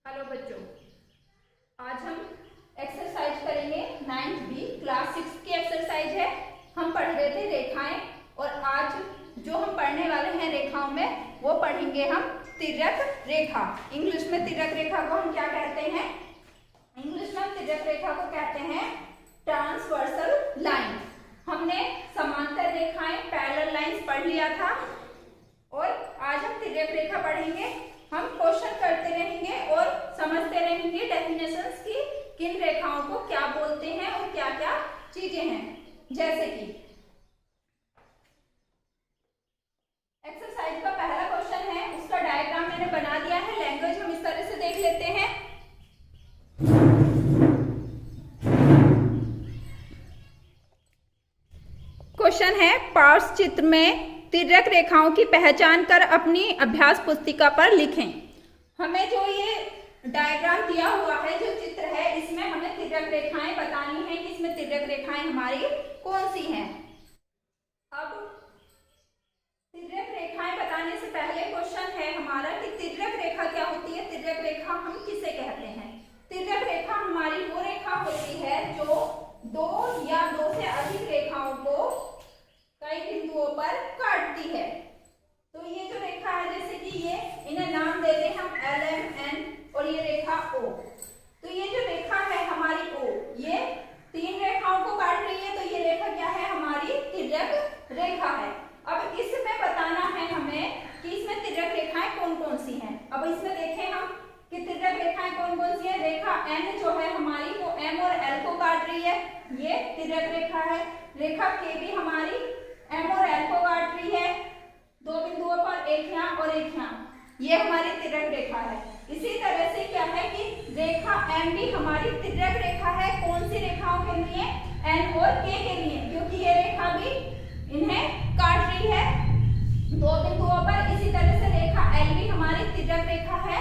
Hello बच्चों, आज हम एक्सरसाइज करेंगे 9th बी क्लास 6 की एक्सरसाइज है। हम पढ़ रहे थे रेखाएं और आज जो हम पढ़ने वाले हैं रेखाओं में वो पढ़ेंगे हम तिर्यक रेखा। इंग्लिश में तिर्यक रेखा को हम क्या कहते हैं? इंग्लिश में तिर्यक रेखा को कहते हैं ट्रांसवर्सल लाइन। हमने समांतर रेखाएं पैरेलल लाइंस पढ़ लिया था और आज हम तिर्यक रेखा पढ़ेंगे। हम क्वेश्चन करते रहेंगे और समझते रहेंगे डेफिनेशंस की, किन रेखाओं को क्या बोलते हैं और क्या क्या चीजें हैं। जैसे कि एक्सरसाइज का पहला क्वेश्चन है, उसका डायग्राम मैंने बना दिया है। लैंग्वेज हम इस तरह से देख लेते हैं। क्वेश्चन है, पार्श्व चित्र में तिर्यक रेखाओं की पहचान कर अपनी अभ्यास पुस्तिका पर लिखें। हमें जो ये डायग्राम दिया हुआ है, जो चित्र है, इसमें हमें तिर्यक रेखाएं बतानी है कि इसमें तिर्यक रेखाएं हमारी कौन सी हैं। अब तिर्यक रेखाएं बताने से पहले क्वेश्चन है हमारा कि तिर्यक रेखा क्या होती है। तिर्यक रेखा हम किसे कहते हैं? तिर्यक रेखा हमारी वो रेखा होती है जो दो या दो से अधिक रेखाओं को कई बिंदुओं पर काटती है। तो ये जो रेखा है, जैसे कि ये, इन्हें नाम देते हैं हम L, M, N और ये रेखा O। तो ये जो रेखा है हमारी O, ये तीन रेखाओं को काट रही है। तो ये रेखा क्या है? हमारी तिर्यक रेखा है। अब इसमें बताना है हमें कि इसमें तिर्यक रेखाएं कौन कौन सी हैं। अब इसमें देखें हम कि तिर्यक रेखाएं कौन कौन सी है। रेखा N जो है हमारी, वो M और L को काट रही है, ये तिर्यक रेखा है। रेखा K भी हमारी M और L को काट रही है, दो बिंदुओं पर, एक यहाँ और एक यहाँ, ये हमारी तिर्यक रेखा है। इसी तरह से क्या है कि रेखा M भी हमारी तिर्यक रेखा है। कौन सी रेखाओं के लिए? N और K के लिए, क्योंकि ये रेखा भी इन्हें काट रही है दो बिंदुओं पर। इसी तरह से रेखा L भी हमारी तिर्यक रेखा है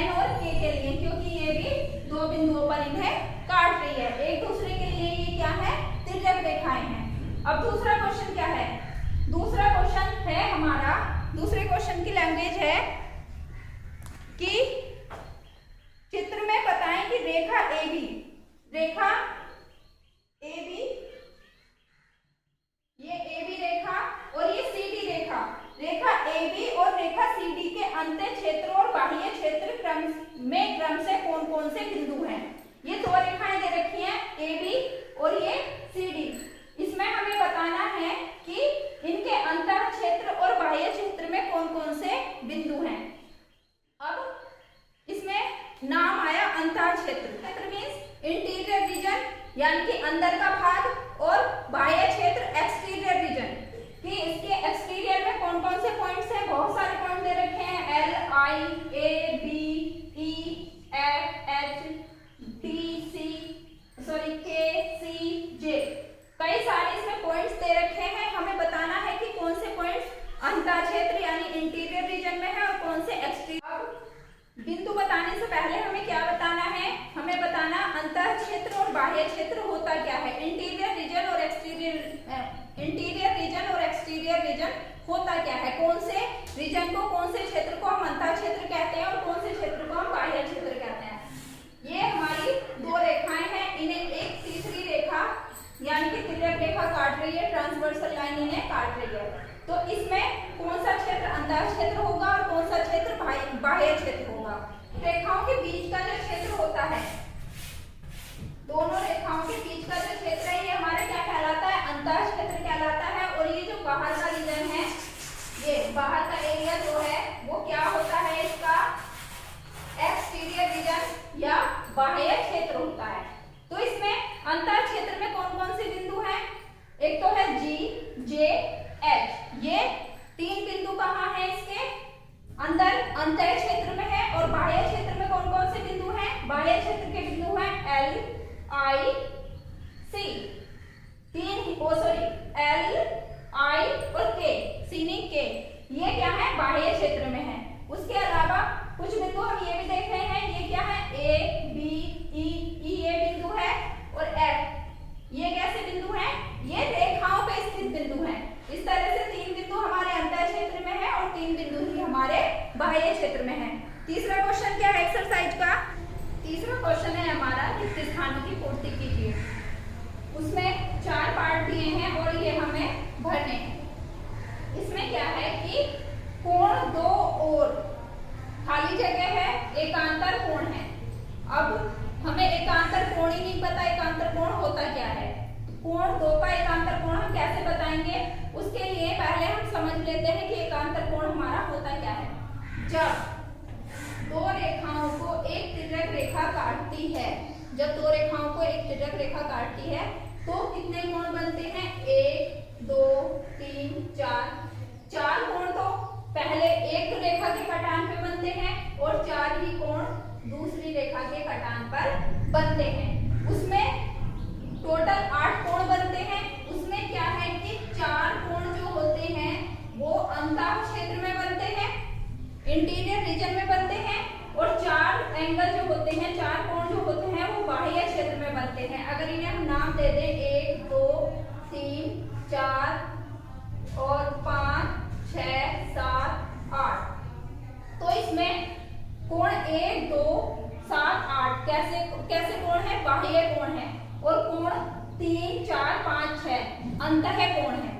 N और K के लिए, क्योंकि ये भी दो बिंदुओं पर इन्हें काट रही है। एक दूसरे के लिए ये क्या है? तिर्यक रेखाएं हैं। अब दूसरा क्वेश्चन क्या है? दूसरा क्वेश्चन है हमारा, दूसरे क्वेश्चन की लैंग्वेज है कि चित्र में बताएं कि रेखा AB, रेखा AB, ये AB रेखा और ये CD रेखा, रेखा AB और रेखा CD के अंत्य क्षेत्र और बाह्य क्षेत्र क्रम से कौन कौन से बिंदु हैं। ये दो रेखाएं दे रखी हैं, AB और ये CD। इसमें हमें बताना है कि इनके अंतः क्षेत्र और बाह्य क्षेत्र में कौन कौन से बिंदु हैं। अब इसमें नाम आया अंतः क्षेत्र। क्षेत्र मींस इंटीरियर रीजन, यानी कि अंदर का भाग, और बाह्य क्षेत्र एक्सटीरियर रीजन, कि इसके एक्सटीरियर में कौन कौन से पॉइंट्स हैं। बहुत सारे पॉइंट दे रखे हैं, L, I, A, B, E, F, H, K, C, J, कई सारे इसमें पॉइंट्स दे रखे हैं। हमें बताना है कि कौन से पॉइंट्स अंतः क्षेत्र यानी इंटीरियर रीजन में है और कौन से एक्सटीरियर। बिंदु बताने से पहले हमें क्या बताना है? हमें बताना अंतः क्षेत्र और बाह्य क्षेत्र होता क्या है। इंटीरियर रीजन और एक्सटीरियर, इंटीरियर रीजन और एक्सटीरियर रीजन होता क्या है। कौन से रीजन को, कौन से क्षेत्र को हम अंतः क्षेत्र कहते हैं और कौन से क्षेत्र को हम बाह्य क्षेत्र कहते हैं। ये हमारी दो रेखाएं हैं, इन्हें एक तीसरी रेखा यानी कि तिर्यक रेखा काट रही है, ट्रांसवर्सल लाइन इन्हें काट रही है। तो इसमें कौन सा क्षेत्र अंतः क्षेत्र होगा और कौन सा क्षेत्र बाह्य क्षेत्र होगा। रेखाओं के बीच का जो क्षेत्र होता है, दोनों रेखाओं के बीच का जो क्षेत्र है, ये हमारा क्या कहलाता है? अंतः क्षेत्र कहलाता है। और ये जो बाहर का रीजन है, ये बाहर का एरिया जो है वो क्या होता है? इसका एक्सटीरियर रीजन या बाह्य क्षेत्र होता है। तो इसमें अंतः क्षेत्र में कौन कौन से बिंदु हैं? एक तो है G, J, H, ये तीन बिंदु कहाँ हैं? इसके अंदर अंतः क्षेत्र में है। और बाह्य क्षेत्र में कौन कौन से बिंदु हैं? बाह्य क्षेत्र के बिंदु हैं L, I, C, L, I और K, C नहीं K, ये क्या है? बाह्य क्षेत्र में है। उसके अलावा कुछ बिंदु हम ये भी देख रहे हैं, ये क्या है? A, B, E, ये बिंदु है, और F, ये कैसे बिंदु हैं? ये रेखाओं पे स्थित बिंदु हैं। इस तरह से तीन बिंदु हमारे अंतः क्षेत्र में है और तीन बिंदु ही हमारे बाह्य क्षेत्र में है। तीसरा क्वेश्चन क्या है एक्सरसाइज का? तीसरा क्वेश्चन है हमारा रिक्त स्थानों की पूर्ति कीजिए। उसमें 4 पार्ट दिए हैं और ये हमें भरने हैं। इसमें क्या है कि कोण दो और खाली जगह है, एकांतर कोण है। अब हमें एकांतर कोण ही नहीं पता, एकांतर कोण होता क्या है। कोण दो का एकांतर कोण हम कैसे बताएंगे? उसके लिए पहले हम समझ लेते हैं कि एकांतर कोण हमारा होता क्या है। जब दो रेखाओं को एक तिर्यक रेखा काटती है, जब दो रेखाओं को एक तिर्यक रेखा काटती है तो कितने कोण बनते हैं? 1 2 3 4। 4 कोण तो पहले एक रेखा के कटान पे बनते हैं और 4 ही कोण दूसरी रेखा के कटान पर बनते हैं। उसमें टोटल 8 कोण बनते हैं। उसमें क्या है कि 4 कोण जो होते हैं वो अंतः क्षेत्र में बनते हैं, इंटीरियर रीजन में बनते हैं, और 4 एंगल जो होते हैं, 4 कोण जो होते हैं वो बाह्य क्षेत्र में बनते हैं। अगर इन्हें हम नाम दे दें 1 2 3 4 और 5 6 7 8, तो इसमें कोण 1 2 7 8 कैसे कैसे कोण है? बाह्य कोण है। और कोण 3 4 5 6 अंतः कोण है।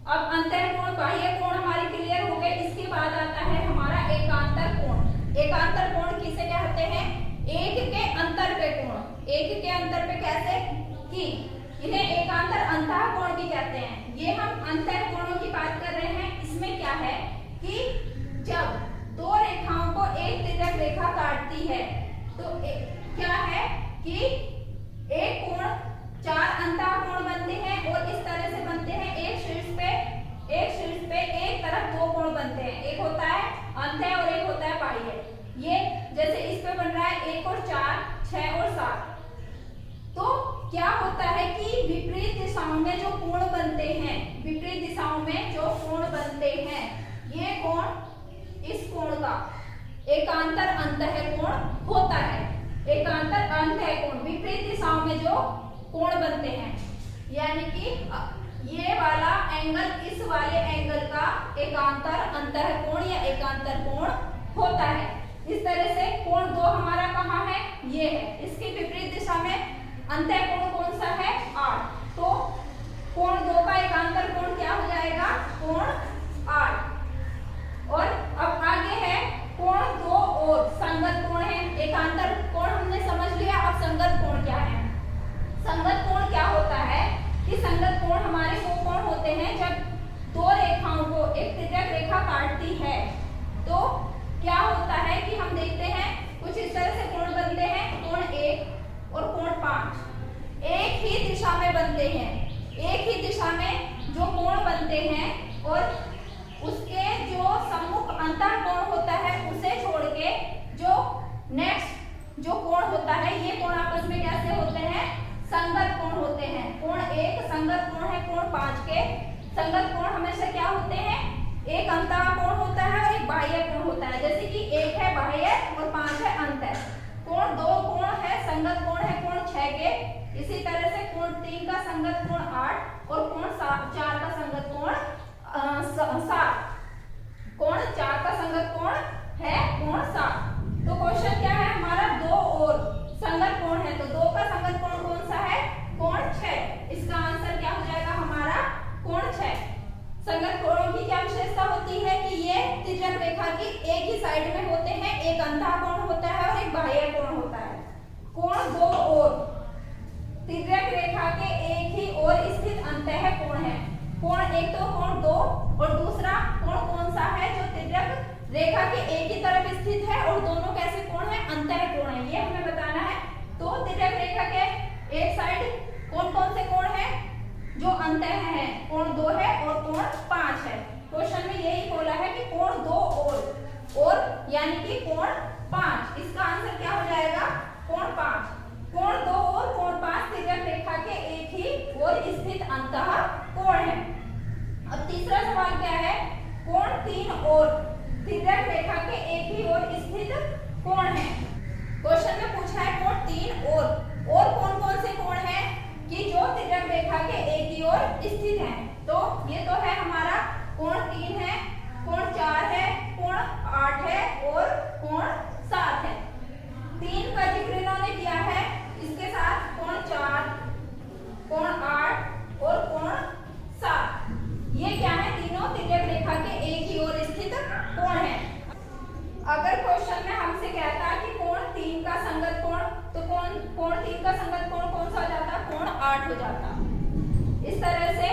अब अंतः कोण बाह्य कोण हमारे क्लियर हो गए। इसके बाद आता है हमारा एकांतर कोण। एकांतर कोण किसे कहते हैं? एक के अंतर पे कोण। एक के अंतर पे कैसे कि इन्हें एकांतर अंतः कोण भी कहते हैं। ये हम अंतः कोणों की बात कर रहे हैं। इसमें क्या है कि जब दो रेखाओं को एक तिर्यक रेखा काटती है तो क्या है कि एक कोण 4 अंतः कोण बनते हैं और इस तरह से बनते हैं। एक शीर्ष पे एक तरफ 2 कोण बनते हैं। एक होता है अंतः और एक होता है बाह्य। ये जैसे इस पे बन रहा है 1 और 4 6 और 7। तो क्या होता है कि विपरीत दिशाओं में जो कोण बनते हैं, विपरीत दिशाओं में जो कोण बनते हैं, ये कोण इस कोण का एकांतर अंतः कोण होता है। एकांतर अंतः कोण विपरीत दिशाओं में जो कोण बनते हैं, यानी कि ये वाला एंगल इस वाले एंगल का एकांतर अंतः कोण या एकांतर कोण होता है। इस तरह से कोण 2 हमारा कहाँ है? ये है। इसके विपरीत दिशा में अंतः कोण कौन सा है? 8। तो कोण 2 का एकांतर कोण क्या हो जाएगा? कोण 8। और अब आगे है कोण 2 और संगत कोण है। एकांतर कोण हमने समझ लिया। अब संगत कोण क्या है? संगत कोण क्या होता है कि संगत कोण हमारे वो कोण होते हैं जब दो रेखाओं को एक तिर्यक रेखा काटती है तो क्या होता है कि हम देखते हैं कुछ इस तरह से कोण बनते हैं। कोण 1 और कोण 5 एक ही दिशा में बनते हैं। एक ही दिशा में जो कोण बनते हैं और उसके जो सम्मुख अंतः कोण होता है उसे छोड़ के जो नेक्स्ट जो कोण होता है, ये कोण आपस में कैसे होते हैं? संगत कोण होते हैं। कोण 1 संगत कोण है कोण 5 के। संगत कोण हमेशा क्या होते हैं? एक अंतः कोण होता है और एक बाह्य कोण होता है। जैसे कि 1 है बाह्य और 5 है अंतः। कोण 2 कोण है संगत कोण है कोण 6 के। इसी तरह से कोण 3 का संगत कोण 8 और कोण 4 का संगत कोण 7। कोण 4 का संगत कोण है कोण 7। तो क्वेश्चन क्या है हमारा? 2 और संगत कोण है, तो 2 का संगत कोण कौन सा है? कोण 6। इसका आंसर क्या हो जाएगा हमारा? कोण 6। संगत कोणों की क्या विशेषता होती है कि ये तिर्यक रेखा की एक ही साइड में होते हैं। एक अंतः कोण होता है और एक बाह्य कोण होता है। कोण 2 और तिर्यक रेखा के एक ही ओर स्थित अंतः कोण है। कोण एक तो कोण 2 और दूसरा कोण कौन सा है जो तिर्यक रेखा के एक ही तरफ स्थित है और दोनों कैसे कोण है? अंतः कोण है। ये हमें बताना है। तो तिर्यक रेखा के एक साइड कौन कौन से कोण है जो अंतः है? कोण 2 है और कोण 5 है। क्वेश्चन में यही बोला है कि कोण 2 और यानी कि कोण 5। इसका आंसर क्या हो जाएगा? कोण 5। कोण 2 और कोण 5 तिर्यक रेखा के एक ही ओर स्थित अंतः कोण है। अब तीसरा सवाल क्या है? कोण 3 और तिर्यक रेखा के एक ही ओर स्थित कोण है। क्वेश्चन में पूछा है कोण 3 और कौन कौन से कोण है कि जो तिर्यक रेखा के एक ही ओर स्थित है। तो ये तो है हमारा कोण 3 है, कोण 4 है, कोण 8 है और कोण दूसरा संगत कोण कौन सा हो जाता, कोण 8 हो जाता। इस तरह से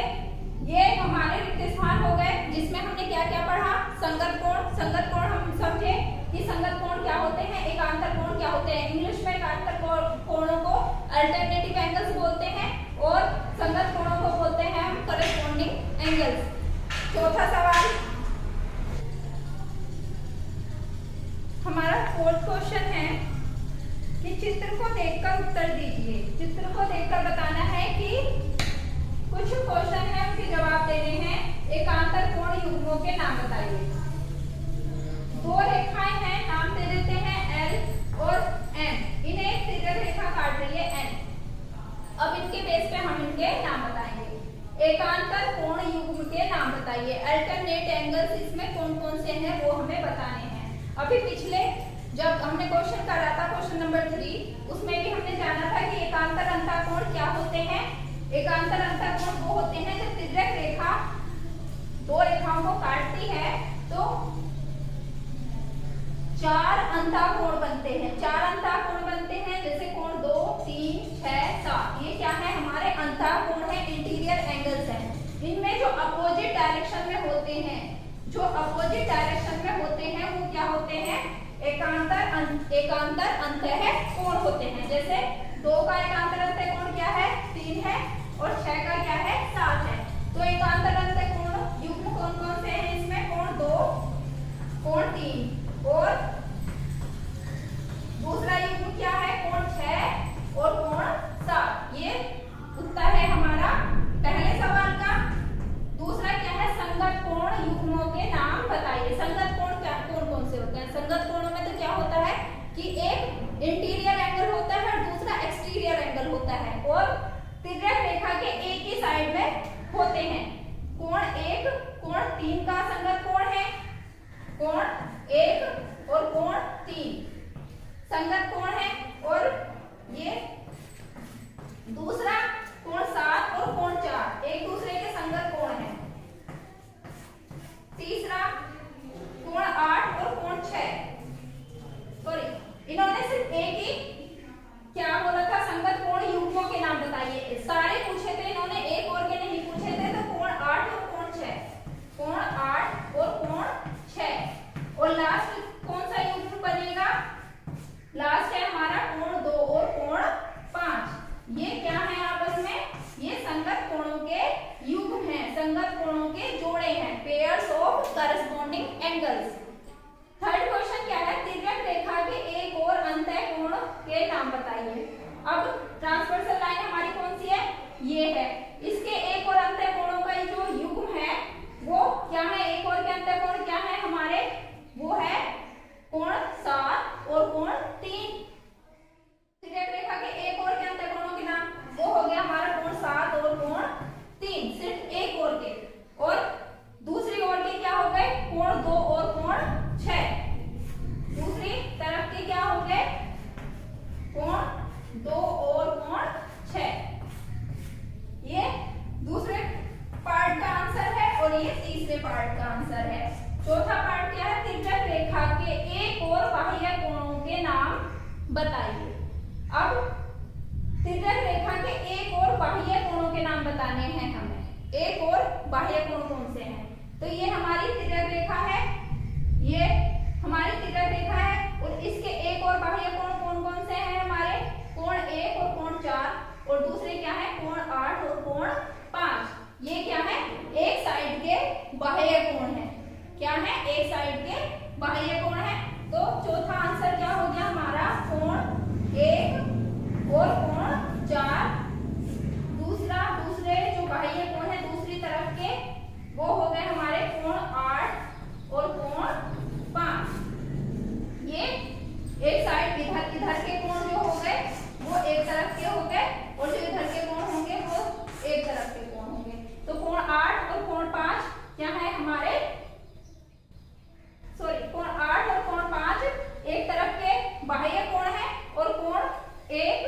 ये हमारे रिक्त स्थान हो गए जिसमें हमने क्या क्या पढ़ा, संगत कोण। संगत कोण हम समझे कि संगत कोण क्या होते हैं, एकांतर कोण क्या होते हैं। इंग्लिश में एकांतर कोणों को अल्टरनेटिव एंगल्स बोलते हैं और संगत कोणों को बोलते हैं हम करेस्पॉन्डिंग एंगल्स। चौथा सवाल हमारा फोर्थ क्वेश्चन है कि चित्र को देखकर उत्तर दीजिए। चित्र को देखकर बताना है कि कुछ क्वेश्चन है उनके जवाब देने हैं। एकांतर कोण युग्मों के नाम बताइए। दो रेखाएं हैं, नाम दे देते हैं L और N। इन्हें एक तिर्यक रेखा काट रही है N। अब इनके बेस पे हम इनके नाम बताएंगे। एकांतर कोण युग्म के नाम बताइए। अल्टरनेट एंगल्स इसमें कौन कौन से हैं वो हमें बताने हैं। अभी पिछले जब हमने क्वेश्चन करा था, क्वेश्चन नंबर 3, उसमें भी हमने जाना था कि एकांतर अंतःकोण क्या होते हैं। एकांतर अंतःकोण वो होते हैं जब तिर्यक रेखा दो रेखाओं को काटती है तो 4 अंतःकोण बनते हैं। 4 अंतःकोण बनते हैं, जैसे कोण 2, 3, 6, 7। ये क्या है, हमारे अंतःकोण है, इंटीरियर एंगल्स हैं। इनमें जो अपोजिट डायरेक्शन में होते हैं, जो अपोजिट डायरेक्शन में होते हैं वो क्या होते हैं, एकांतर अंतःकोण होते हैं। जैसे 2 का एकांतर अंतःकोण क्या है, 3 है और 6 का क्या है, 7 है। तो एकांतर अंतःकोण युग्म कौन कौन से हैं इसमें, कोण 2, कोण 3 और दूसरा युग्म क्या है, कोण 6 और कोण 7। ये उत्तर है हमारा पहले सवाल का। दूसरा क्या है, संगत कोण युग्मों के नाम बताइए। संगत कोण क्या कौन कौन से होते हैं। संगत कोणों में तो क्या होता है कि एक इंटीरियर एंगल होता है और दूसरा एक्सटीरियर एंगल होता है और तिर्यक रेखा के एक ही साइड में होते हैं। कोण 1, कोण 3 का संगत कोण है, कोण 1 और कोण 3 संगत कोण है। और ये दूसरा कोण 7 और कोण 4 एक दूसरे के संगत कोण है। तीसरा कोण 8 और कोण 6, सॉरी इन्होंने सिर्फ एक ही क्या बोला था, संगत कोण युग्मों के नाम बताइए। सारे पूछे थे इन्होंने, एक और के नहीं पूछे थे। तो कोण 8 और कोण 6, कोण 8 और कोण 6 और लास्ट कौन सा युग्म बनेगा, लास्ट है हमारा कोण 2 और कोण 5। ये क्या है आपस में, ये संगत कोणों के युग्म हैं, संगत कोणों के जोड़े हैं, pairs of corresponding angles. Third question क्या है, तिर्यक रेखा के एक और अंतःकोण के नाम बताइए। अब ट्रांसवर्सल लाइन हमारी कौन सी है, ये है। इसके एक और अंतःकोणों का जो युग्म है वो क्या है, एक और के अंतःकोण क्या है हमारे, वो है कोण 7 और कोण 3। तिर्यक रेखा के एक और के अंतःकोणों के नाम वो हो गया हमारा कोण 7 और कोण 3, सिर्फ एक और के। और दूसरी ओर के क्या हो गए, कोण 2 और कोण 6। दूसरी तरफ के क्या हो गए, कोण 2 और कोण 6। ये दूसरे पार्ट का आंसर है और ये तीसरे पार्ट का आंसर है। चौथा पार्ट क्या है, तिर्यक रेखा के एक और बाह्य कोणों के नाम बताइए। अब तिर्यक रेखा के एक और बाह्य कोणों के नाम बताने हैं हमें। एक और बाह्य कोण कौन से हैं, तो ये हमारी तिर्यक रेखा है, ये हमारी तिर्यक रेखा है और इसके एक और बाह्य कोण कौन कौन से हैं हमारे, कोण 1 और कोण 4 और दूसरे क्या है, कोण 8 और कोण 5। ये क्या है, एक साइड के बाह्य कोण है। क्या है, एक साइड के बाह्य कोण है। तो चौथा आंसर क्या हो गया हमारा, कोण 1 और कोण 4। दूसरे जो बाह्य कोण है दूसरी तरफ के वो हो गए हमारे कोण 8 और कोण 5। ये एक साइड इधर के कोण जो हो गए वो एक तरफ के हो गए और जो इधर के कोण होंगे वो एक तरफ के कोण होंगे। तो कोण 8 और कोण 5 क्या है हमारे, सॉरी कोण 8 और कोण 5 एक तरफ के बाह्य कोण है और कोण 1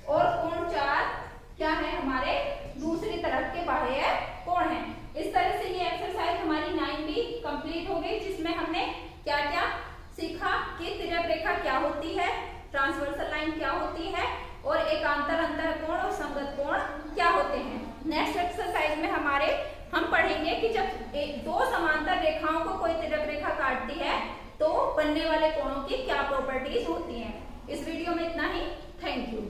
और कोण 4 क्या है हमारे दूसरी तरफ के बाह्य कोण है। इस तरह से ये एक्सरसाइज हमारी 9B कंप्लीट हो गई, जिसमें हमने क्या क्या सीखा कि तिर्यक रेखा क्या होती है, ट्रांसवर्सल लाइन क्या होती है और एकांतर अंतःकोण और संगत कोण क्या होते हैं। नेक्स्ट एक्सरसाइज में हम पढ़ेंगे कि जब दो समांतर रेखाओं को कोई तिर्यक रेखा काटती है तो बनने वाले कोणों की क्या प्रॉपर्टीज होती हैं। इस वीडियो में इतना ही। Thank you.